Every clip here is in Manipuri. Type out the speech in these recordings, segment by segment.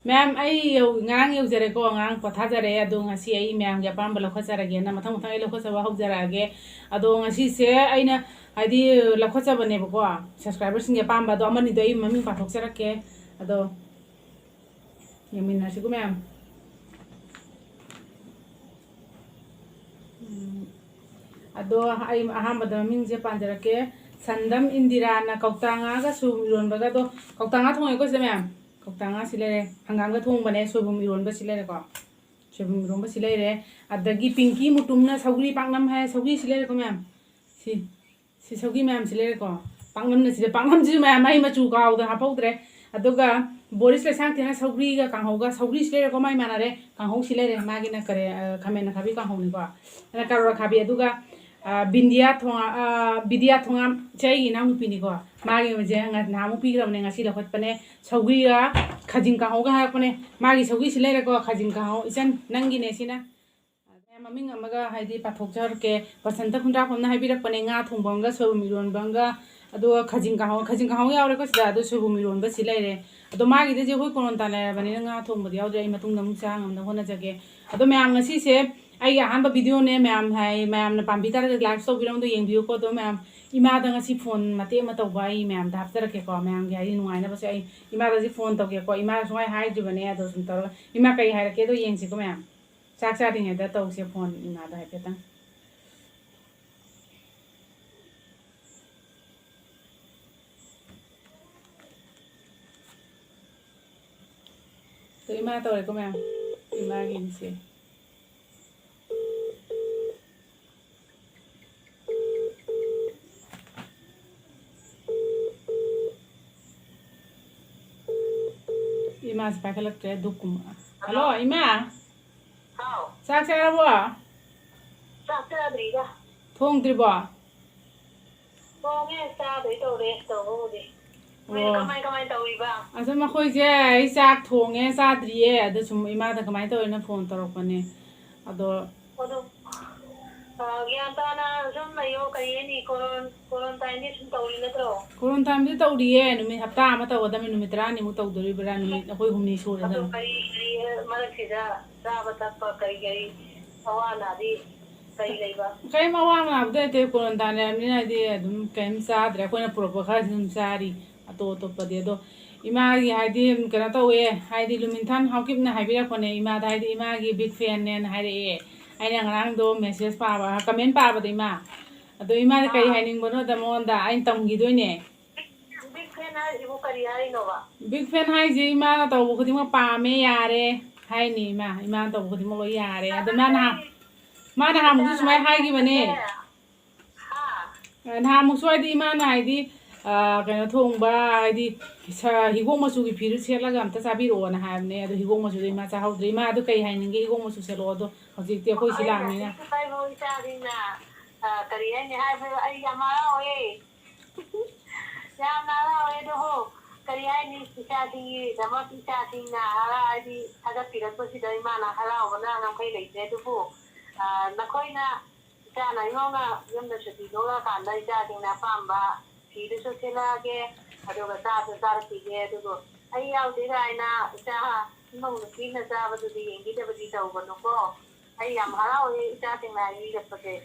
Ma'am, ay ngang yuzere ko ngang pothajare ado ngasi ay ma'am ya pam balokhajarage na mathang mathang ay lokhajaba hokjarage ado ngasi se aina hadi lokhajaba ne ko subscribers singe pam ba do amani do ay mami pathokjarake ado yamin nasi ko ma'am ado ay ahamba da ming je panjarake sandam indira na kautanga ga sumron baga do kautanga thongai ko se ma'am kautanga silere hangam ga thong bane soibum iron ba silere ko soibum iron ba silere adagi pinky mutumna saugri pangnam hai saugri silere ko ma'am si saugri ma'am silere ko pangnam na sile pangnam ji ma'am mai machu ka da hapaudre aduga boris le sang tina saugri ga kanghau ga saugri silere ko mai manare kanghau silere magi na kare khamen na khabi kanghau ni ko na karora khabi aduga bindia thonga chai na mu pini ko magi je na mu pi gram ne ngasi la khat pane saugri ga khajing ka ho ga ha pane magi saugri silere ko khajing ka ho isan nangi ne sina maming amaga haidi pathok jar ke pasanta khundra khomna habi rak pane nga thongbam ga sobu miron banga ado khajing ka ho ya re ko sida ado sobu miron ba silere ado magi de je hoi koron ta la bani nga thong bodi yaudre matung nam sang am na hona jage ado mayam ngasi se ai ahan ba video ne mayam hai mayam na pambi tar live so biram do yeng view ko do mayam ima da ngasi phone mate ma taw ba ai mayam da haptar ke ko mayam ge ai nuai na ba se ai ima da ji phone taw ke ko ima so ai hai ju bane ado sum tar ima kai hai ke do yeng si ko mayam sak sa ding da taw se phone ima da hai pe tang to ima taw re ko mayam ima ge ni se Ima sepakai lekter dukum. Halo, Ima. Hao. Sak saya bo. Sak saya beri dah. Thong tri bo. Kau ni saya beri tahu deh, tahu deh. Kamai tahu iba. Asa ma khoi je ai sak thong e sa tri e ado sum Ima da kamai to na phone torok pane. Ado Aduh. Yang tanah semua yo kayak ni koron tadi semua tahu ni tu. koron time di taw ri e numi hapta ma taw da mi numi tra ni mu taw dori bra numi khoi humni so da. Aduh kari malah kita sahabat apa kari awana di kari leba. Kai ma wa ma da te koron ta ne ni na di dum kaim sa dra ko na pro ko kha dum sari ato to pa de do Ima gi haidi kana taw e haidi lumin than haukip na haibi ra ko ne Ima da haidi Ima gi big fan ne haide e ai na ngang do message pa ba comment pa ba de Ima ado Ima kai haining bono da mon da ai tam gi do ne Big fan hari ibu kari hari nova. big fan hai je Ima na taw ko di ma pa me yare hai ni Ima taw ko di mo lo yare ado na ha mu su mai hai gi bane na mu so di Ima na hai di kena thong ba hai di higong masu gi phiru selaga amta sabi ro na ha ne ado higong masu Ima cha hau dri ma ado kai hai ning gi higong masu se lo do hojik te khoi silang ni na Kai mau isa din na kari ni hai ay yamara oye. Yamara oye doh. Kari ni isa din dapat isa din na hala di ada pirat ko si dari mana hala wana nang kai lei te doh. Na koi na isa na yung na yung na siya dito na kanda isa din na pamba. Phiru so sila ke ado ka sa sige doh. Ay yaw di rai na isa mong nukin na sa batu di yung kita bati tahu bano ko. Ay yamara oye isa din na yung dapat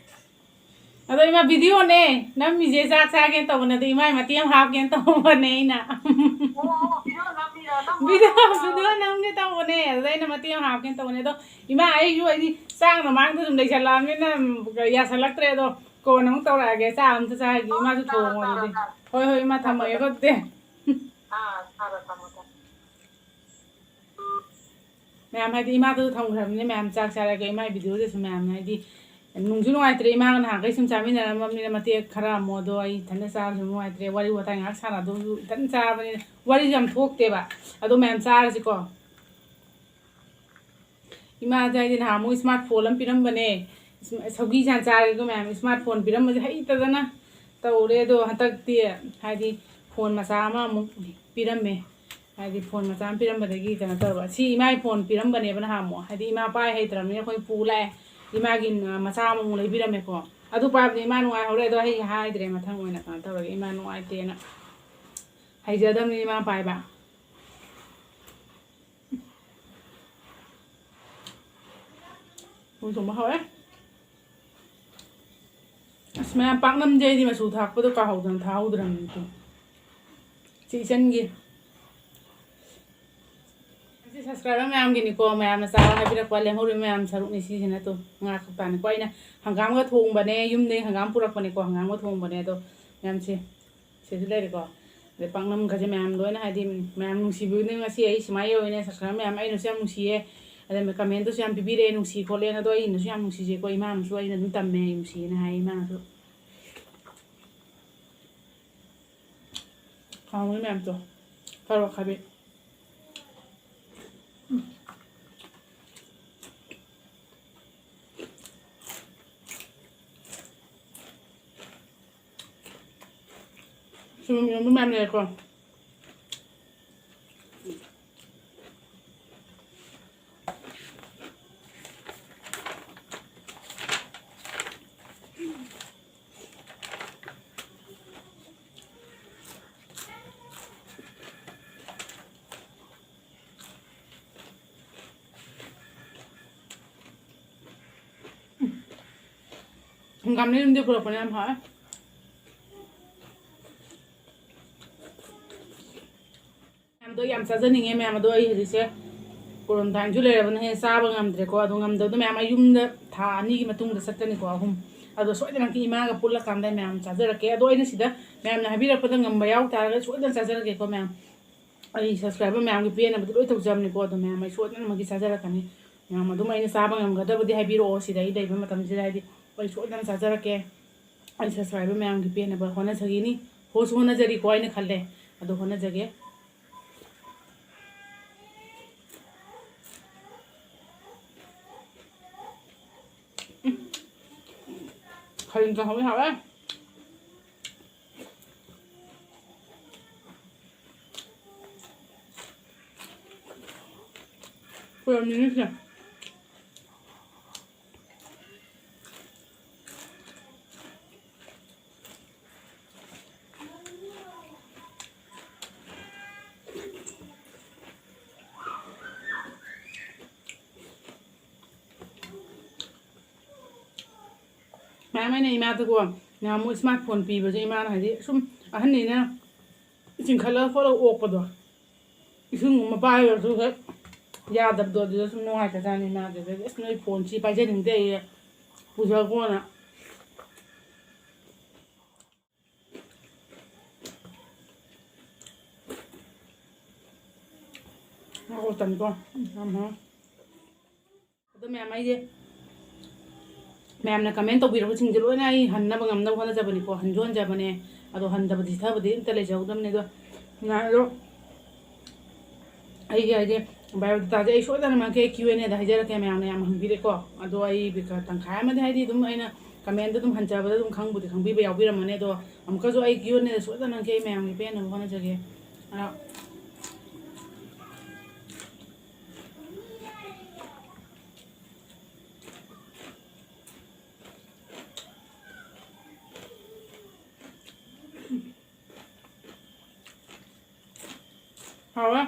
ado Ima video ne nam mi je sa ke taw na de Ima matiam hap ke taw ne na video nam ne taw ne ado na matiam hap ke taw ne do Ima ai ju ai sang na mang thum dei chalam ne na ya salak tre do ko nang taw ra ge sa am sa gi Ima su thong wa de hoi Ima tham ai ko de ma'am hai di Ima tu thong kham ne ma'am chak sa ra ge Ima video de su ma'am hai di nungju nuai tre Ima na kai sum chami na ma mi na mate khara mo do ai thana sa su nuai tre wari wa ta ngak sa na do tan sa ba ni wari jam thok te ba ado ma'am sa ji ko Ima jai din ha mu smartphone lam piram bane saugi jan cha ko ma'am smartphone piram ma hai ta na taw re do hatak ti hai di phone ma sa ma mu piram me hai di phone ma sa piram ba de gi kana tar ba si Ima phone piram bane ba na ha mo hai di Ima pai hai tram ne khoi pu lai Ima gin masa mo lai biram me ko adu pa ni Ima nuai hore do hai dire ma thang oina kan tar Ima nuai te na hai jadam ni Ima pai ba ꯊꯣꯡꯕ ꯍꯥꯎꯋꯦ ꯑꯁ ꯃꯌꯥꯝ ꯄꯥꯛꯅꯝꯖꯩꯗꯤ ꯃꯆꯨ ꯊꯥꯛꯄꯗꯣ ꯀꯥꯍꯧꯗꯅ ꯊꯥꯍꯧꯗ꯭ꯔꯕꯅꯤ ꯇꯨ ꯁꯤ ꯏꯆꯟꯒꯤ ꯁꯤ ꯁꯕꯁꯀ꯭ꯔꯥꯏꯕꯔ ꯃꯌꯥꯝꯒꯤꯅꯤꯀꯣ ꯃꯌꯥꯝꯅ ꯆꯥꯔ ꯍꯥꯏꯕꯤꯔꯛꯄ ꯂꯦꯝꯍꯧꯔꯤꯕ ꯃꯌꯥꯝ ꯁꯔꯨꯛꯅꯤ ꯁꯤꯁꯤꯅ ꯇꯨ ꯉꯥ ꯈꯛꯇꯥꯅꯤꯀꯣ ꯑꯩꯅ ꯍꯪꯒꯥꯝꯒ ꯊꯣꯡꯕꯅꯦ ꯌꯨꯝꯗꯒꯤ ꯍꯪꯒꯥꯝ ꯄꯨꯔꯛꯄꯅꯦꯀꯣ ꯍꯪꯒꯥꯝꯒ ꯊꯣꯡꯕꯅꯦ ꯑꯗꯣ ꯃꯌꯥꯝꯁꯦ ꯁꯤꯁꯨ ꯂꯩꯔꯦꯀꯣ ꯑꯗꯩ ꯄꯥꯛꯅꯝꯒꯁꯦ ꯃꯌꯥꯝ ꯂꯣꯏꯅ ꯍꯥꯏꯗꯤ ꯃꯌꯥꯝ ꯅꯨꯡꯁꯤꯕꯤꯕꯅꯤ ꯉꯁꯤ ꯑꯩ ꯁꯨꯃꯥꯏꯅ ꯌꯧꯋꯤꯅꯦ ꯁꯕꯁꯀ꯭ꯔꯥꯏꯕꯔ ꯃꯌꯥꯝ ꯑꯩꯅꯁꯨ ꯌꯥꯝ ꯅꯨꯡꯁꯤꯌꯦ ꯑꯗꯩ ꯀꯃꯦꯟꯇꯁꯨ ꯌꯥꯝ ꯄꯤꯕꯤꯔꯛꯑꯦ ꯅꯨꯡꯁꯤ ꯈꯣꯠꯂꯦꯅ ꯑꯗꯣ ꯑꯩꯅꯁꯨ ꯌꯥꯝ ꯅꯨꯡꯁꯤꯖꯩꯀꯣ ꯏꯃꯥꯅꯁꯨ ꯑꯩꯅ ꯑꯗꯨꯝ ꯇꯝꯃꯦ ꯅꯨꯡꯁꯤꯌꯦꯅ ꯍꯥꯏ ꯏꯃꯥꯅꯁꯨ ꯍꯥꯎꯋꯤ ꯃꯌꯥꯝꯗꯣ ꯀꯥꯔꯣꯠ ꯈꯥꯕꯤ ꯁꯣꯏꯕꯨꯝ ꯏꯔꯣꯟꯕ ꯃꯌꯥꯝ ꯂꯩꯔꯦꯀꯣ ꯍꯪꯒꯥꯝꯅ ꯌꯨꯝꯗꯩ ꯄꯨꯔꯛꯄꯅꯦ ꯌꯥꯝ ꯍꯥꯎꯋꯦ ꯃꯌꯥꯝꯗꯣ ꯌꯥꯝ ꯆꯥꯖꯅꯤꯡꯉꯦ ꯃꯌꯥꯝ ꯑꯗꯣ ꯑꯩ ꯍꯧꯖꯤꯛꯁꯦ ꯀꯣꯔꯣꯟꯇꯥꯏꯟꯁꯨ ꯂꯩꯔꯕꯅ ꯍꯦꯟꯅ ꯆꯥꯕ ꯉꯝꯗ꯭ꯔꯦꯀꯣ ꯑꯗꯣ ꯉꯝꯗꯕꯗꯣ ꯃꯌꯥꯝ ꯑꯩ ꯌꯨꯝꯗ ꯊꯥ 2ꯒꯤ ꯃꯇꯨꯡꯗ ꯆꯠꯀꯅꯤꯀꯣ 3 ꯑꯗꯣ ꯁꯣꯏꯗꯅꯃꯛꯀꯤ ꯏꯃꯥꯒ ꯄꯨꯜꯂꯀꯥꯟꯗ ꯃꯌꯥꯝ ꯆꯥꯖꯔꯛꯀꯦ ꯑꯗꯣ ꯑꯩꯅ ꯁꯤꯗ ꯃꯌꯥꯝꯅ ꯍꯥꯏꯕꯤꯔꯛꯄꯗ ꯉꯝꯕ ꯌꯥꯎ ꯇꯥꯔꯒꯗꯤ ꯁꯣꯏꯗꯅ ꯆꯥꯖꯔꯛꯀꯦꯀꯣ ꯃꯌꯥꯝ ꯑꯩ ꯁꯕꯁꯀ꯭ꯔꯥꯏꯕꯔ ꯃꯌꯥꯝꯒꯤ ꯄꯦꯟꯅꯕꯗꯤ ꯂꯣꯏ ꯇꯧꯖꯕꯅꯤꯀꯣ ꯑꯗꯣ ꯃꯌꯥꯝ ꯑꯩ ꯁꯣꯏꯗꯅꯃꯛꯀꯤ ꯆꯥꯖꯔꯛꯀꯅꯤ ꯃꯌꯥꯝ ꯑꯗꯨꯝ ꯑꯩꯅ ꯆꯥꯕ ꯉꯝꯒꯗꯕꯗꯤ ꯍꯥꯏꯕꯤꯔꯛꯑꯣ ꯁꯤꯗ ꯑꯩ ꯂꯩꯕ ꯃꯇꯝꯁꯤꯗ ꯍꯥꯏꯗꯤ ꯑꯩ ꯁꯣꯏꯗꯅ ꯆꯥꯖꯔꯛꯀꯦ ꯑꯩ ꯁꯕꯁꯀ꯭ꯔꯥꯏꯕꯔ ꯃꯌꯥꯝꯒꯤ ꯄꯦꯟꯅꯕ ꯍꯣꯠꯅꯖꯈꯤꯅꯤ ꯍꯣꯠꯁꯨ ꯍꯣꯠꯅꯖꯔꯤꯀꯣ ꯑꯩꯅ ꯈꯜꯂꯦ ꯑꯗꯣ ꯍꯣꯠꯅꯖꯒꯦ ꯈꯔꯤꯡ ꯀꯥꯡꯍꯧ ꯍꯥꯎꯋꯦ ꯄꯨꯔꯝꯃꯤꯅꯤꯁꯦ ꯃꯌꯥꯝ ꯑꯩꯅ ꯏꯃꯥꯗꯀꯣ ꯅꯍꯥꯟꯃꯨꯛ ꯏꯁꯃꯥꯔꯠ ꯐꯣꯟ ꯄꯤꯕꯁꯦ ꯏꯃꯥꯅ ꯍꯥꯏꯗꯤ ꯁꯨꯝ ꯑꯍꯟꯅꯤꯅ ꯆꯤꯡꯈꯠꯂꯒ ꯈꯣꯠꯂꯒ ꯑꯣꯛꯄꯗꯣ ꯏꯁꯤꯡꯒꯨꯝꯕ ꯄꯥꯏꯔꯁꯨ ꯍꯦꯛ ꯌꯥꯗꯕꯗꯣ ꯑꯗꯨꯗ ꯁꯨꯝ ꯅꯨꯡꯉꯥꯏꯇꯖꯥꯠꯅꯤ ꯏꯃꯥꯗꯤ ꯑꯗꯨꯗꯒꯤ ꯑꯁ ꯅꯣꯏ ꯐꯣꯟꯁꯤ ꯄꯥꯏꯖꯅꯤꯡꯗꯦ ꯑꯩ ꯄꯨꯖꯈꯣꯅ ꯇꯝꯀꯣ ꯑꯗꯣ ꯃꯌꯥꯝ ꯑꯩꯁꯦ ꯃꯌꯥꯝꯅ ꯀꯃꯦꯟ ꯇꯧꯕꯤꯔꯛꯄꯁꯤꯡꯁꯦ ꯂꯣꯏꯅ ꯑꯩ ꯍꯟꯅꯕ ꯉꯝꯅꯕ ꯍꯣꯠꯅꯖꯕꯅꯤꯀꯣ ꯍꯟꯁꯨ ꯍꯟꯖꯕꯅꯦ ꯑꯗꯣ ꯍꯟꯗꯕꯗꯤ ꯊꯕꯗꯤ ꯑꯝꯇ ꯂꯩꯖꯍꯧꯗꯕꯅꯤ ꯑꯗꯣ ꯑꯗꯣ ꯑꯩꯒꯤ ꯍꯥꯏꯗꯤ ꯕꯥꯏꯑꯣꯗꯥꯇꯥꯁꯦ ꯑꯩ ꯁꯣꯏꯗꯅꯃꯛꯀꯤ Q&Aꯗ ꯍꯥꯏꯖꯔꯛꯀꯦ ꯃꯌꯥꯝꯅ ꯌꯥꯝ ꯍꯪꯕꯤꯔꯦꯀꯣ ꯑꯗꯣ ꯑꯩ ꯇꯪꯈꯥꯏ ꯑꯃꯗꯤ ꯍꯥꯏꯗꯤ ꯑꯗꯨꯝ ꯑꯩꯅ ꯀꯃꯦꯟꯗ ꯑꯗꯨꯝ ꯍꯟꯖꯕꯗ ꯑꯗꯨꯝ ꯈꯪꯕꯨꯗꯤ ꯈꯪꯕꯤꯕ ꯌꯥꯎꯕꯤꯔꯝꯃꯅꯤ ꯑꯗꯣ ꯑꯃꯨꯛꯀꯁꯨ ꯑꯩ Q&Aꯗ ꯁꯣꯏꯗꯅꯃꯛꯀꯤ ꯑꯩ ꯃꯌꯥꯝꯒꯤ ꯄꯦꯟꯅꯕ ꯍꯣꯠꯅꯖꯒꯦ ꯍꯥꯎꯋꯦ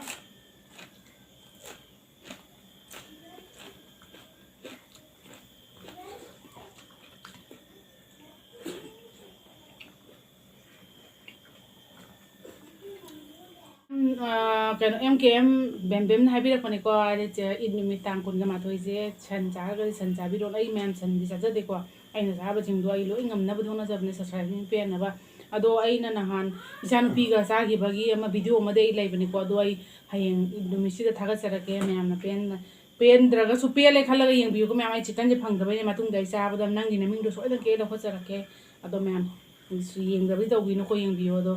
ꯀꯩꯅꯣ MKM ꯕꯦꯝꯕꯦꯝꯅ ꯍꯥꯏꯕꯤꯔꯛꯄꯅꯤꯀꯣ ꯏꯗ ꯅꯨꯃꯤꯠ ꯇꯥꯡ 21ꯁꯦ ꯁꯟ ꯆꯥꯔꯒꯗꯤ ꯁꯟ ꯆꯥꯕꯤꯔꯣ ꯑꯩ ꯃꯌꯥꯝ ꯁꯟꯗꯤ ꯆꯥꯖꯗꯦꯀꯣ ꯑꯩꯅ ꯆꯥꯕꯁꯤꯡꯗꯣ ꯑꯩ ꯂꯣꯏ ꯉꯝꯅꯕꯗꯤ ꯍꯣꯠꯅꯖꯕꯅꯦ ꯁꯕꯁꯀ꯭ꯔꯥꯏꯕꯤꯡ ꯄꯦꯟꯅꯕ ꯑꯗꯣ ꯑꯩꯅ ꯅꯍꯥꯟ ꯏꯆꯥꯅꯨꯄꯤꯒ ꯆꯥꯈꯤꯕꯒꯤ ꯑꯃ ꯚꯤꯗꯤꯑꯣ ꯑꯃꯗꯤ ꯑꯩ ꯂꯩꯕꯅꯤꯀꯣ ꯑꯗꯣ ꯑꯩ ꯍꯌꯦꯡ ꯅꯨꯃꯤꯠꯁꯤꯗ ꯊꯥꯒꯠꯆꯔꯛꯀꯦ ꯃꯌꯥꯝꯅ ꯄꯦꯟꯗ꯭ꯔꯒꯁꯨ ꯄꯦꯜꯂꯦ ꯈꯜꯂꯒ ꯌꯦꯡꯕꯤꯌꯨꯀꯣ ꯃꯌꯥꯝ ꯑꯩ ꯆꯤꯛꯀꯟꯁꯦ ꯐꯪꯗꯕꯩꯅꯦ ꯃꯇꯨꯡꯗ ꯑꯩ ꯆꯥꯕꯗ ꯅꯪꯒꯤ ꯅꯃꯤꯡꯗꯣ ꯁꯣꯏꯗꯅ ꯂꯧꯈꯠꯆꯔꯛꯀꯦ ꯑꯗꯣ ꯃꯌꯥꯝ ꯌꯦꯡꯗꯕꯗꯤ ꯇꯧꯕꯤꯅꯨꯀꯣ ꯌꯦꯡꯕꯤꯌꯨ ꯑꯗꯣ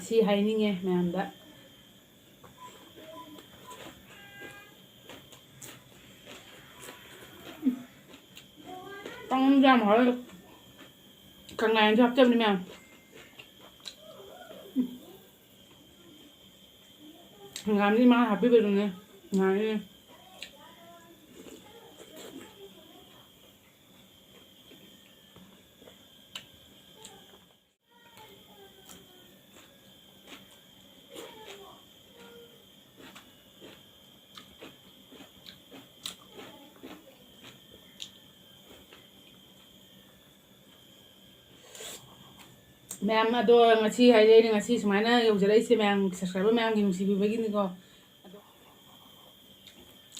ꯁꯤ ꯍꯥꯏꯅꯤꯡꯉꯦ ꯃꯌꯥꯝꯗ ꯄꯥꯛꯅꯝꯁꯨ ꯌꯥꯝ ꯍꯥꯎꯋꯦ ꯀꯪꯂꯥꯌꯦꯟꯁꯨ ꯍꯥꯞꯆꯕꯅꯤ ꯃꯌꯥꯝ ꯍꯪꯒꯥꯝꯗꯤ ꯃꯥꯅ ꯍꯥꯞꯄꯤꯕꯗꯨꯅꯦ ꯉꯥꯏꯔꯦ ꯃꯌꯥꯝ ꯑꯗꯣ ꯉꯁꯤ ꯍꯥꯏꯗꯤ ꯑꯩꯅ ꯉꯁꯤ ꯁꯨꯃꯥꯏꯅ ꯌꯧꯖꯔꯛꯏꯁꯦ ꯃꯌꯥꯝ ꯁꯕꯁꯀ꯭ꯔꯥꯏꯕꯔ ꯃꯌꯥꯝꯒꯤ ꯅꯨꯡꯁꯤꯕꯤꯕꯒꯤꯅꯤꯀꯣ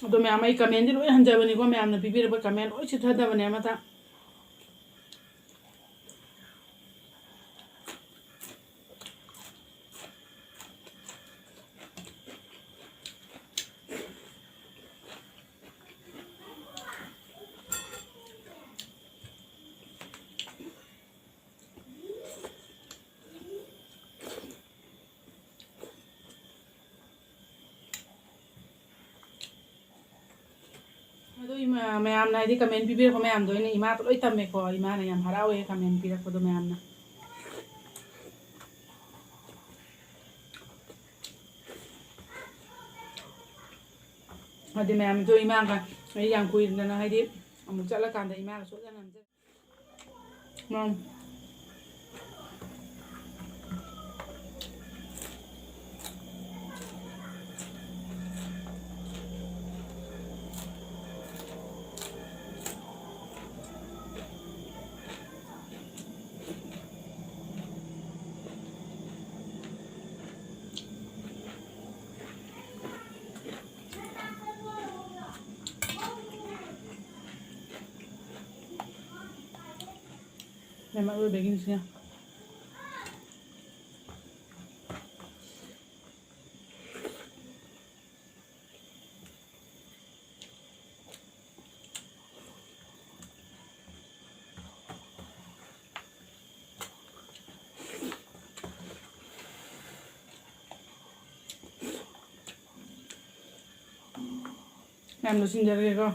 ꯑꯗꯣ ꯃꯌꯥꯝ ꯑꯩ ꯀꯃꯦꯟꯗꯤ ꯂꯣꯏ ꯍꯟꯖꯕꯅꯤꯀꯣ ꯃꯌꯥꯝꯅ ꯄꯤꯕꯤꯔꯛꯄ ꯀꯃꯦꯟ ꯂꯣꯏ ꯆꯤꯊꯗꯕꯅꯦ ꯑꯃꯇ ꯑꯗꯣ ꯃꯌꯥꯝꯅ ꯍꯥꯏꯗꯤ ꯀꯃꯦꯟ ꯄꯤꯕꯤꯔꯛꯄ ꯃꯌꯥꯝꯗꯣ ꯑꯩꯅ ꯏꯃꯥꯗ ꯂꯣꯏ ꯇꯝꯃꯦꯀꯣ ꯏꯃꯥꯅ ꯌꯥꯝ ꯍꯔꯥꯎꯋꯦ ꯀꯃꯦꯟ ꯄꯤꯔꯛꯄꯗꯣ ꯃꯌꯥꯝꯅ ꯍꯥꯏꯗꯤ ꯃꯌꯥꯝꯗꯣ ꯏꯃꯥꯒ ꯑꯩ ꯌꯥꯝ ꯀꯨꯏꯗꯅ ꯍꯥꯏꯗꯤ ꯑꯃꯨꯛ ꯆꯠꯂꯀꯥꯟꯗ ꯏꯃꯥꯒ ꯁꯣꯏꯗꯅ ꯅꯝꯖꯩ ꯃꯌꯥꯝ ꯑꯔꯣꯏꯕꯒꯤꯁꯤꯅ ꯌꯥꯝ ꯂꯣꯏꯁꯤꯟꯖꯔꯒꯦꯀꯣ